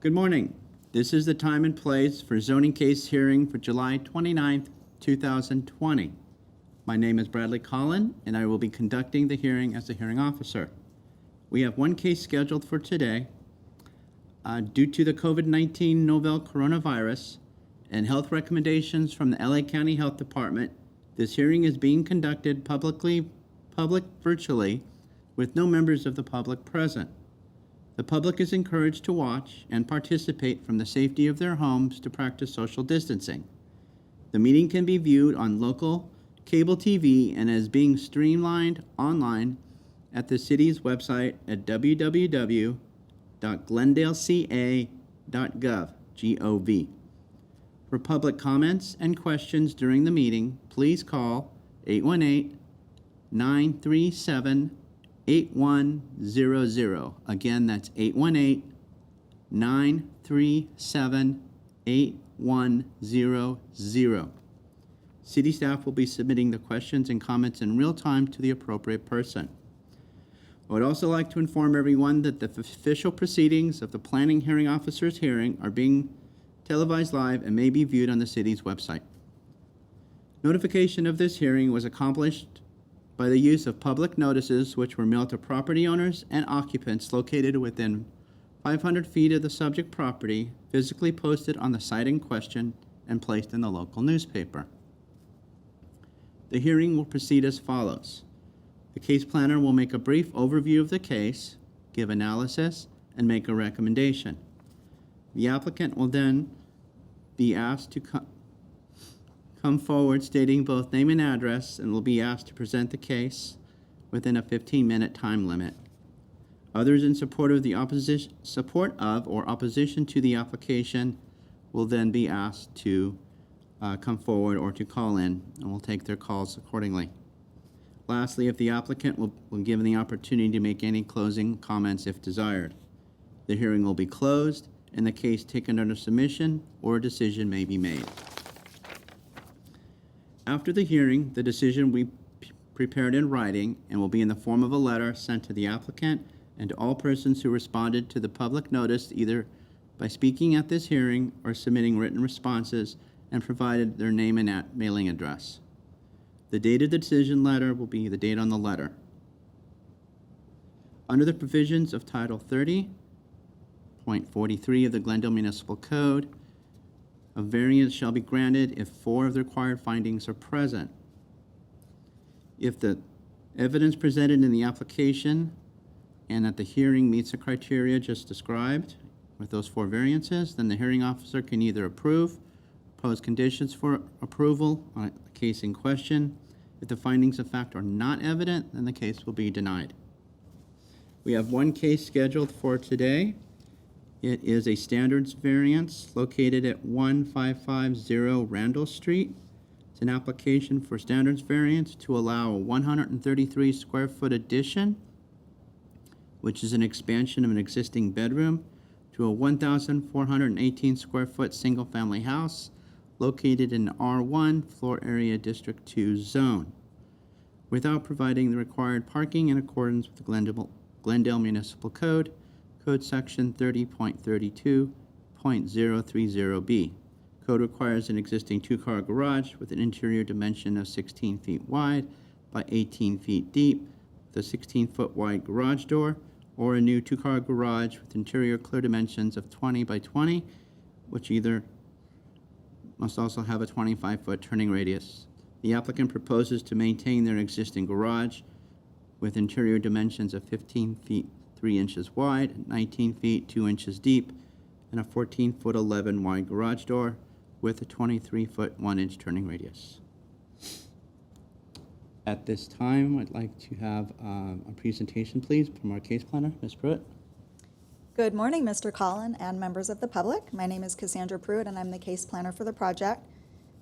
Good morning. This is the time and place for zoning case hearing for July 29th, 2020. My name is Bradley Collin, and I will be conducting the hearing as the hearing officer. We have one case scheduled for today. Due to the COVID-19 novel coronavirus and health recommendations from the LA County Health Department, this hearing is being conducted virtually with no members of the public present. The public is encouraged to watch and participate from the safety of their homes to practice social distancing. The meeting can be viewed on local cable TV and is being streamed online at the city's website at www.glendaleca.gov. For public comments and questions during the meeting, please call 818-937-8100. Again, that's 818-937-8100. City staff will be submitting the questions and comments in real time to the appropriate person. I would also like to inform everyone that the official proceedings of the planning hearing officer's hearing are being televised live and may be viewed on the city's website. Notification of this hearing was accomplished by the use of public notices which were mailed to property owners and occupants located within 500 feet of the subject property, physically posted on the site in question, and placed in the local newspaper. The hearing will proceed as follows. The case planner will make a brief overview of the case, give analysis, and make a recommendation. The applicant will then be asked to come forward stating both name and address, and will be asked to present the case within a 15-minute time limit. Others in support of or opposition to the application will then be asked to come forward or to call in, and we'll take their calls accordingly. Lastly, if the applicant will be given the opportunity to make any closing comments if desired. The hearing will be closed and the case taken under submission, or a decision may be made. After the hearing, the decision will be prepared in writing and will be in the form of a letter sent to the applicant and to all persons who responded to the public notice, either by speaking at this hearing or submitting written responses, and provided their name and mailing address. The date of the decision letter will be the date on the letter. Under the provisions of Title 30.43 of the Glendale Municipal Code, a variance shall be granted if 4 of the required findings are present. If the evidence presented in the application and at the hearing meets the criteria just described with those 4 variances, then the hearing officer can either approve, impose conditions for approval on the case in question. If the findings of fact are not evident, then the case will be denied. We have one case scheduled for today. It is a standards variance located at 1550 Randall Street. It's an application for standards variance to allow a 133 square foot addition, which is an expansion of an existing bedroom, to a 1,418 square foot single family house located in R1 Floor Area District 2 zone, without providing the required parking in accordance with the Glendale Municipal Code, Code Section 30.32.030B. Code requires an existing 2-car garage with an interior dimension of 16 feet wide by 18 feet deep, with a 16-foot wide garage door, or a new 2-car garage with interior clear dimensions of 20 by 20, which either must also have a 25-foot turning radius. The applicant proposes to maintain their existing garage with interior dimensions of 15 feet 3 inches wide, 19 feet 2 inches deep, and a 14-foot 11 wide garage door with a 23-foot 1 inch turning radius. At this time, I'd like to have a presentation, please, from our case planner, Ms. Pruitt. Good morning, Mr. Collin and members of the public. My name is Cassandra Pruitt, and I'm the case planner for the project.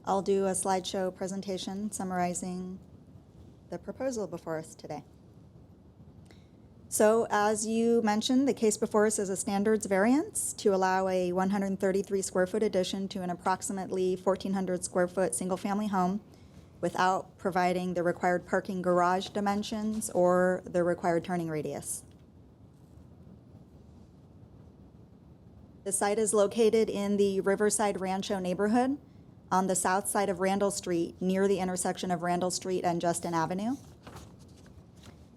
I'll do a slideshow presentation summarizing the proposal before us today. So, as you mentioned, the case before us is a standards variance to allow a 133 square foot addition to an approximately 1,400 square foot single family home without providing the required parking garage dimensions or the required turning radius. The site is located in the Riverside Rancho neighborhood on the south side of Randall Street, near the intersection of Randall Street and Justin Avenue.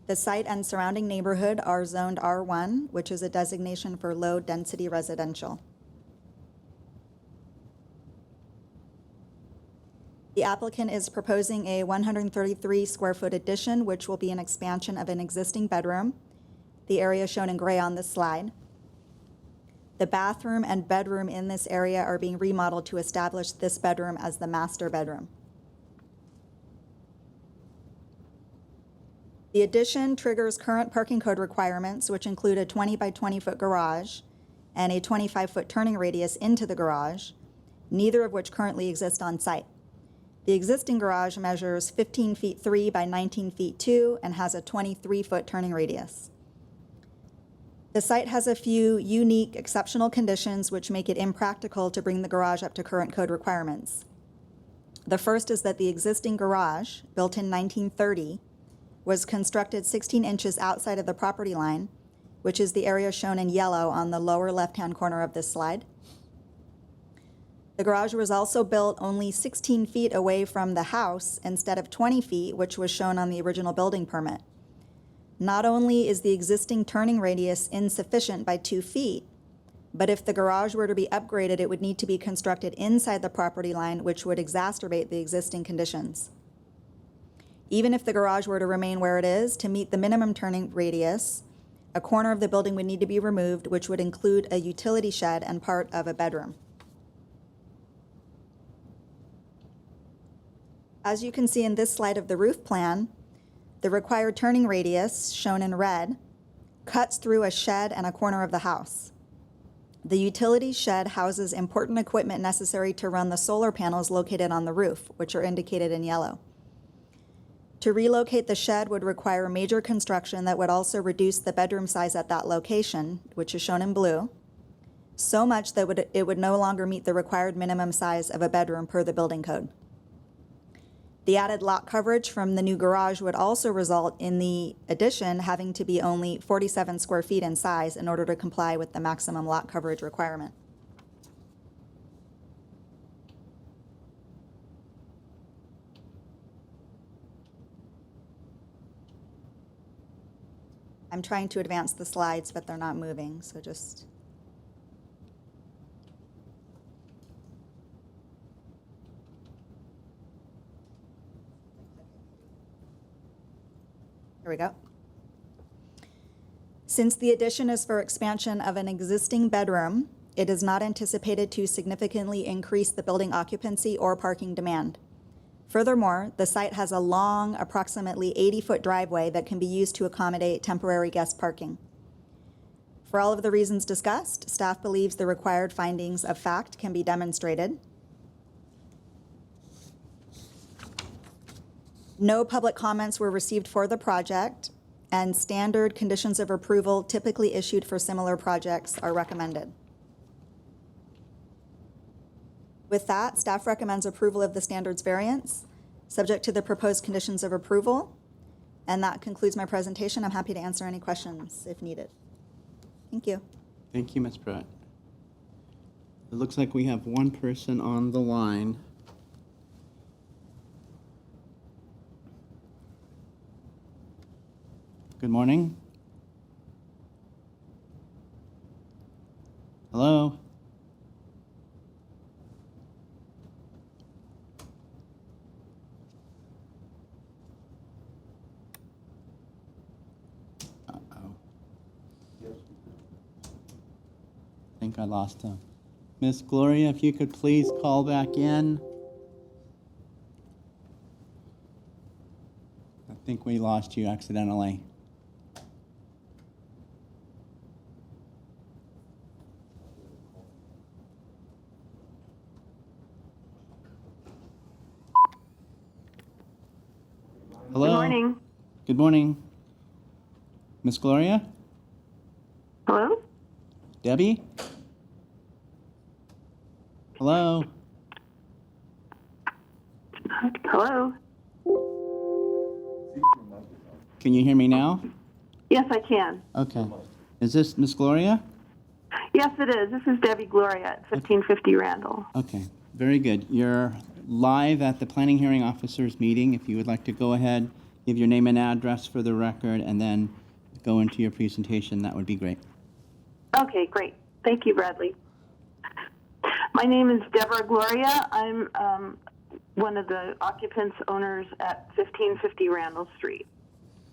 The site and surrounding neighborhood are zoned R1, which is a designation for low-density residential. The applicant is proposing a 133 square foot addition, which will be an expansion of an existing bedroom, the area shown in gray on this slide. The bathroom and bedroom in this area are being remodeled to establish this bedroom as the master bedroom. The addition triggers current parking code requirements, which include a 20 by 20 foot garage and a 25 foot turning radius into the garage, neither of which currently exist on site. The existing garage measures 15 feet 3 by 19 feet 2 and has a 23 foot turning radius. The site has a few unique, exceptional conditions which make it impractical to bring the garage up to current code requirements. The first is that the existing garage, built in 1930, was constructed 16 inches outside of the property line, which is the area shown in yellow on the lower left-hand corner of this slide. The garage was also built only 16 feet away from the house instead of 20 feet, which was shown on the original building permit. Not only is the existing turning radius insufficient by 2 feet, but if the garage were to be upgraded, it would need to be constructed inside the property line, which would exacerbate the existing conditions. Even if the garage were to remain where it is, to meet the minimum turning radius, a corner of the building would need to be removed, which would include a utility shed and part of a bedroom. As you can see in this slide of the roof plan, the required turning radius, shown in red, cuts through a shed and a corner of the house. The utility shed houses important equipment necessary to run the solar panels located on the roof, which are indicated in yellow. To relocate the shed would require major construction that would also reduce the bedroom size at that location, which is shown in blue, so much that it would no longer meet the required minimum size of a bedroom per the building code. The added lot coverage from the new garage would also result in the addition having to be only 47 square feet in size in order to comply with the maximum lot coverage requirement. I'm trying to advance the slides, but they're not moving, so just... Here we go. Since the addition is for expansion of an existing bedroom, it is not anticipated to significantly increase the building occupancy or parking demand. Furthermore, the site has a long, approximately 80-foot driveway that can be used to accommodate temporary guest parking. For all of the reasons discussed, staff believes the required findings of fact can be demonstrated. No public comments were received for the project, and standard conditions of approval typically issued for similar projects are recommended. With that, staff recommends approval of the standards variance, subject to the proposed conditions of approval. And that concludes my presentation. I'm happy to answer any questions if needed. Thank you. Thank you, Ms. Pratt. It looks like we have one person on the line. Good morning. Hello? Uh-oh. I think I lost him. Miss Gloria, if you could please call back in. I think we lost you accidentally. Hello? Good morning. Good morning. Miss Gloria? Hello? Debbie? Hello? Hello? Can you hear me now? Yes, I can. Okay. Is this Miss Gloria? Yes, it is. This is Debbie Gloria at 1550 Randall. Okay, very good. You're live at the planning hearing officers meeting. If you would like to go ahead, give your name and address for the record, and then go into your presentation, that would be great. Okay, great. Thank you, Bradley. My name is Deborah Gloria. I'm one of the occupants owners at 1550 Randall Street.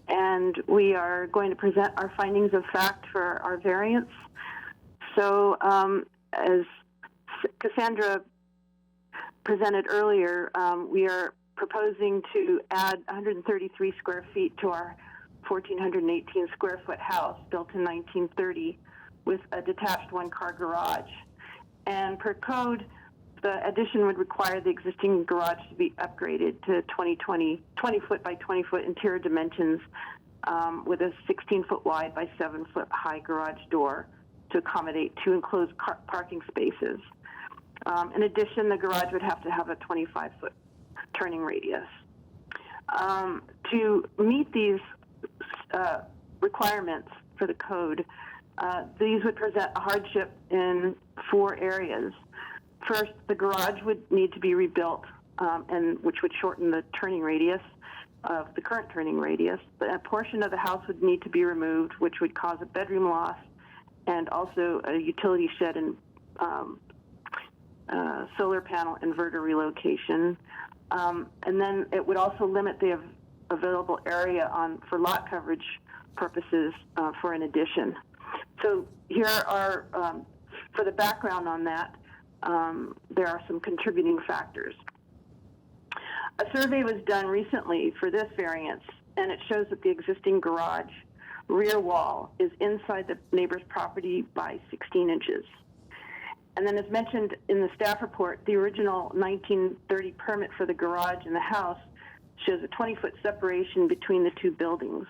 And we are going to present our findings of fact for our variance. So as Cassandra presented earlier, we are proposing to add 133 square feet to our 1,418 square foot house built in 1930 with a detached one-car garage. And per code, the addition would require the existing garage to be upgraded to 20 foot by 20 foot interior dimensions with a 16-foot wide by 7-foot high garage door to accommodate 2 enclosed parking spaces. In addition, the garage would have to have a 25-foot turning radius. To meet these requirements for the code, these would present a hardship in 4 areas. First, the garage would need to be rebuilt, and which would shorten the turning radius of the current turning radius. But a portion of the house would need to be removed, which would cause a bedroom loss and also a utility shed and solar panel inverter relocation. And then it would also limit the available area for lot coverage purposes for an addition. So here are, for the background on that, there are some contributing factors. A survey was done recently for this variance, and it shows that the existing garage rear wall is inside the neighbor's property by 16 inches. And then as mentioned in the staff report, the original 1930 permit for the garage and the house shows a 20-foot separation between the 2 buildings.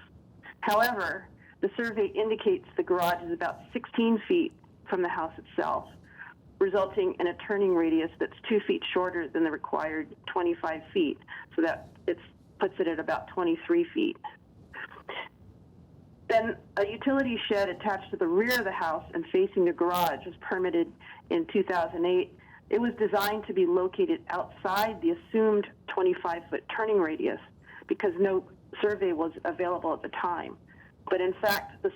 However, the survey indicates the garage is about 16 feet from the house itself, resulting in a turning radius that's 2 feet shorter than the required 25 feet, so that puts it at about 23 feet. Then a utility shed attached to the rear of the house and facing the garage was permitted in 2008. It was designed to be located outside the assumed 25-foot turning radius because no survey was available at the time. But in fact, the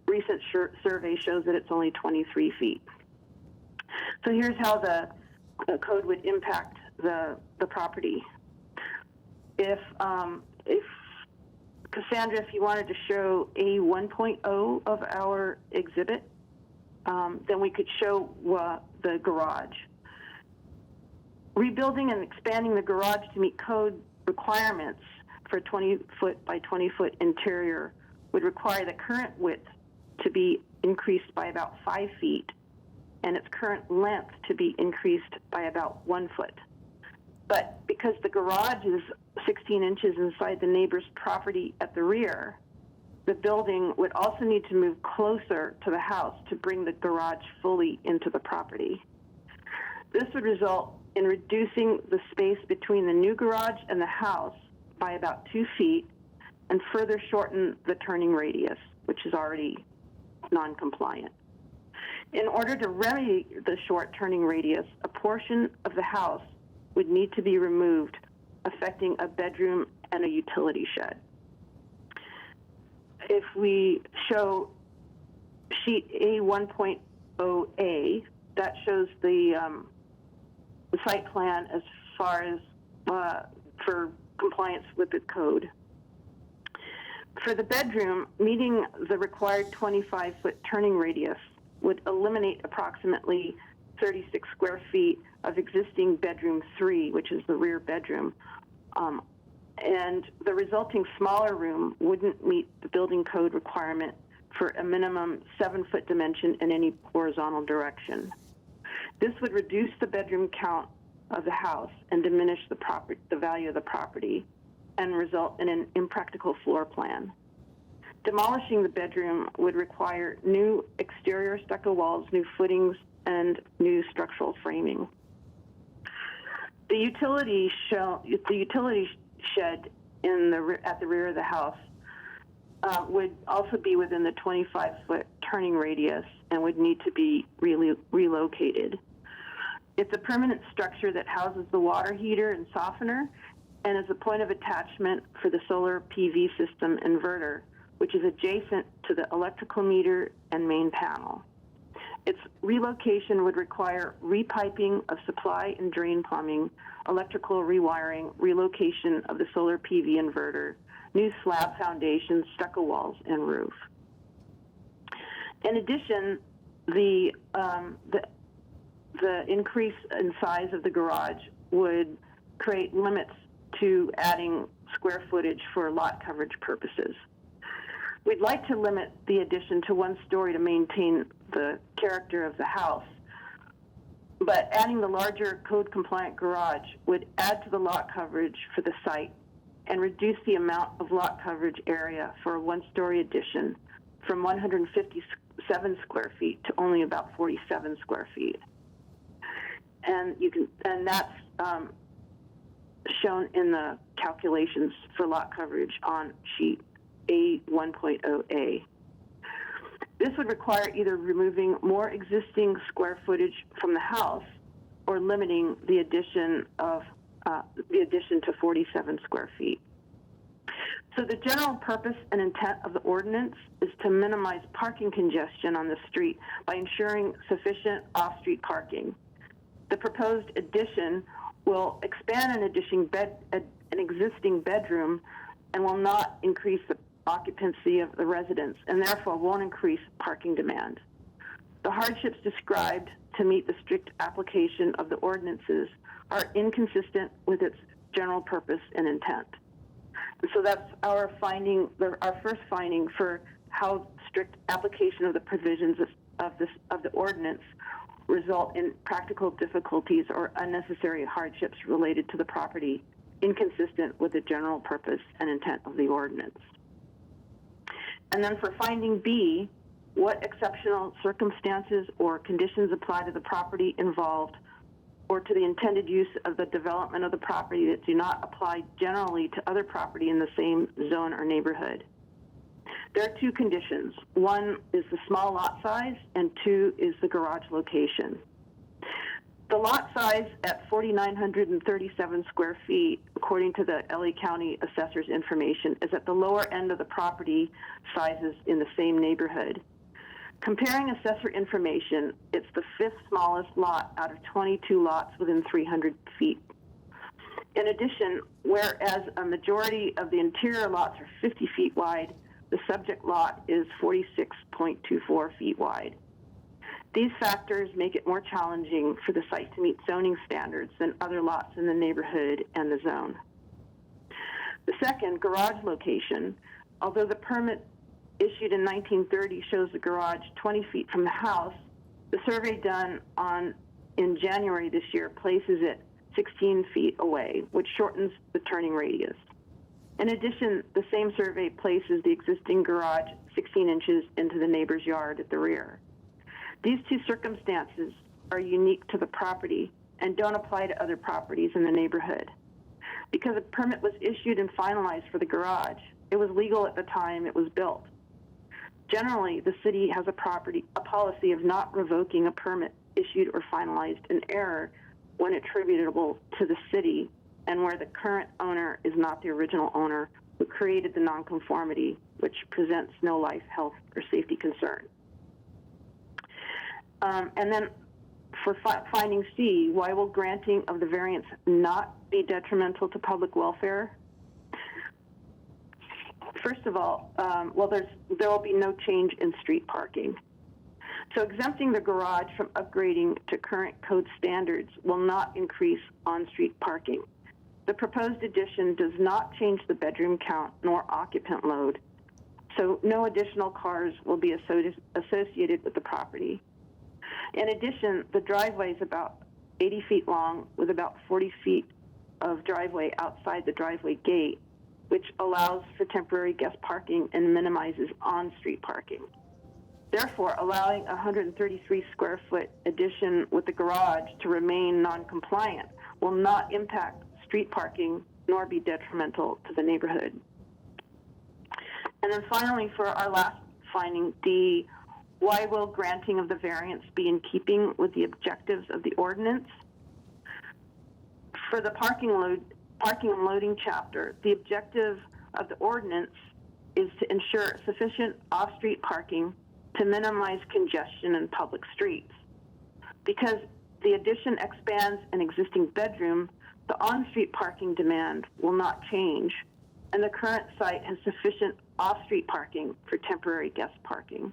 recent survey shows that it's only 23 feet. So here's how the code would impact the property. If Cassandra, if you wanted to show a 1.0 of our exhibit, then we could show the garage. Rebuilding and expanding the garage to meet code requirements for 20-foot by 20-foot interior would require the current width to be increased by about 5 feet and its current length to be increased by about 1 foot. But because the garage is 16 inches inside the neighbor's property at the rear, the building would also need to move closer to the house to bring the garage fully into the property. This would result in reducing the space between the new garage and the house by about 2 feet and further shorten the turning radius, which is already non-compliant. In order to remedy the short turning radius, a portion of the house would need to be removed, affecting a bedroom and a utility shed. If we show sheet A1.0A, that shows the site plan as far as for compliance with the code. For the bedroom, meeting the required 25-foot turning radius would eliminate approximately 36 square feet of existing bedroom 3, which is the rear bedroom, and the resulting smaller room wouldn't meet the building code requirement for a minimum 7-foot dimension in any horizontal direction. This would reduce the bedroom count of the house and diminish the value of the property and result in an impractical floor plan. Demolishing the bedroom would require new exterior stucco walls, new footings, and new structural framing. The utility shed at the rear of the house would also be within the 25-foot turning radius and would need to be relocated. It's a permanent structure that houses the water heater and softener and is a point of attachment for the solar PV system inverter, which is adjacent to the electrical meter and main panel. Its relocation would require repiping of supply and drain plumbing, electrical rewiring, relocation of the solar PV inverter, new slab foundations, stucco walls, and roof. In addition, the increase in size of the garage would create limits to adding square footage for lot coverage purposes. We'd like to limit the addition to 1 story to maintain the character of the house, but adding the larger code-compliant garage would add to the lot coverage for the site and reduce the amount of lot coverage area for a 1-story addition from 157 square feet to only about 47 square feet. And that's shown in the calculations for lot coverage on sheet A 1.0A. This would require either removing more existing square footage from the house or limiting the addition to 47 square feet. So the general purpose and intent of the ordinance is to minimize parking congestion on the street by ensuring sufficient off-street parking. The proposed addition will expand an existing bedroom and will not increase the occupancy of the residence and therefore won't increase parking demand. The hardships described to meet the strict application of the ordinances are inconsistent with its general purpose and intent. And so that's our finding, our first finding for how strict application of the provisions of the ordinance result in practical difficulties or unnecessary hardships related to the property, inconsistent with the general purpose and intent of the ordinance. And then for finding B, what exceptional circumstances or conditions apply to the property involved or to the intended use of the development of the property that do not apply generally to other property in the same zone or neighborhood. There are 2 conditions. 1 is the small lot size, and 2 is the garage location. The lot size at 4,937 square feet, according to the LA County Assessor's information, is at the lower end of the property sizes in the same neighborhood. Comparing assessor information, it's the 5th smallest lot out of 22 lots within 300 feet. In addition, whereas a majority of the interior lots are 50 feet wide, the subject lot is 46.24 feet wide. These factors make it more challenging for the site to meet zoning standards than other lots in the neighborhood and the zone. The second, garage location. Although the permit issued in 1930 shows the garage 20 feet from the house, the survey done in January this year places it 16 feet away, which shortens the turning radius. In addition, the same survey places the existing garage 16 inches into the neighbor's yard at the rear. These 2 circumstances are unique to the property and don't apply to other properties in the neighborhood. Because a permit was issued and finalized for the garage, it was legal at the time it was built. Generally, the city has a policy of not revoking a permit issued or finalized in error when attributable to the city and where the current owner is not the original owner who created the nonconformity, which presents no life, health, or safety concern. And then for finding C, why will granting of the variance not be detrimental to public welfare? First of all, there will be no change in street parking. So exempting the garage from upgrading to current code standards will not increase on-street parking. The proposed addition does not change the bedroom count nor occupant load, so no additional cars will be associated with the property. In addition, the driveway is about 80 feet long with about 40 feet of driveway outside the driveway gate, which allows for temporary guest parking and minimizes on-street parking. Therefore, allowing a 133 square foot addition with the garage to remain non-compliant will not impact street parking nor be detrimental to the neighborhood. And then finally, for our last finding, D, Why will granting of the variance be in keeping with the objectives of the ordinance? For the parking and loading chapter, the objective of the ordinance is to ensure sufficient off-street parking to minimize congestion in public streets. Because the addition expands an existing bedroom, the on-street parking demand will not change, and the current site has sufficient off-street parking for temporary guest parking.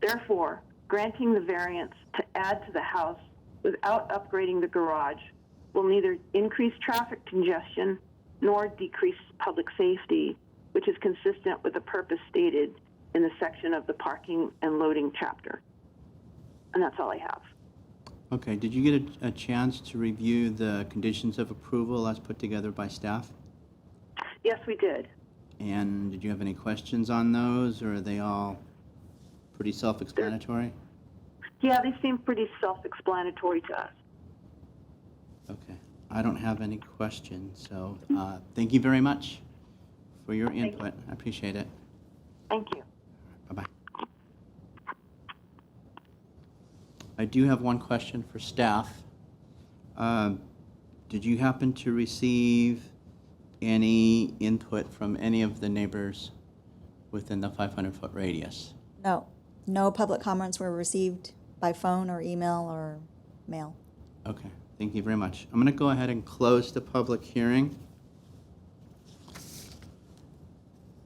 Therefore, granting the variance to add to the house without upgrading the garage will neither increase traffic congestion nor decrease public safety, which is consistent with the purpose stated in the section of the parking and loading chapter. And that's all I have. Okay, did you get a chance to review the conditions of approval as put together by staff? Yes, we did. And did you have any questions on those, or are they all pretty self-explanatory? Yeah, they seem pretty self-explanatory to us. Okay, I don't have any questions, so thank you very much for your input. I appreciate it. Thank you. Bye-bye. I do have one question for staff. Did you happen to receive any input from any of the neighbors within the 500-foot radius? No. No public comments were received by phone or email or mail. Okay, thank you very much. I'm going to go ahead and close the public hearing.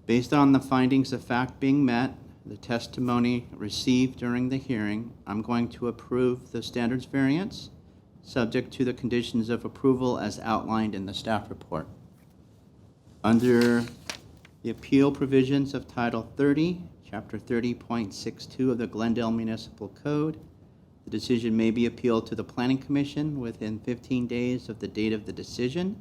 Based on the findings of fact being met, the testimony received during the hearing, I'm going to approve the standards variance, subject to the conditions of approval as outlined in the staff report. Under the appeal provisions of Title 30, Chapter 30.62 of the Glendale Municipal Code, the decision may be appealed to the Planning Commission within 15 days of the date of the decision.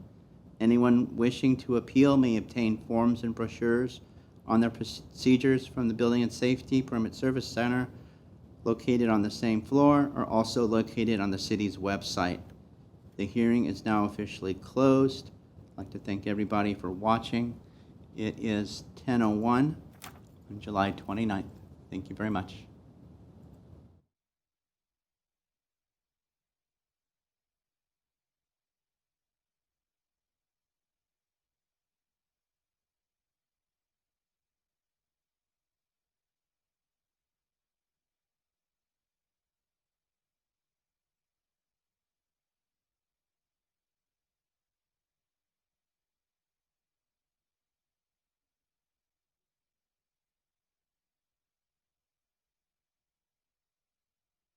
Anyone wishing to appeal may obtain forms and brochures on their procedures from the Building and Safety Permit Service Center located on the same floor or also located on the city's website. The hearing is now officially closed. I'd like to thank everybody for watching. It is 10:01 on July 29th. Thank you very much.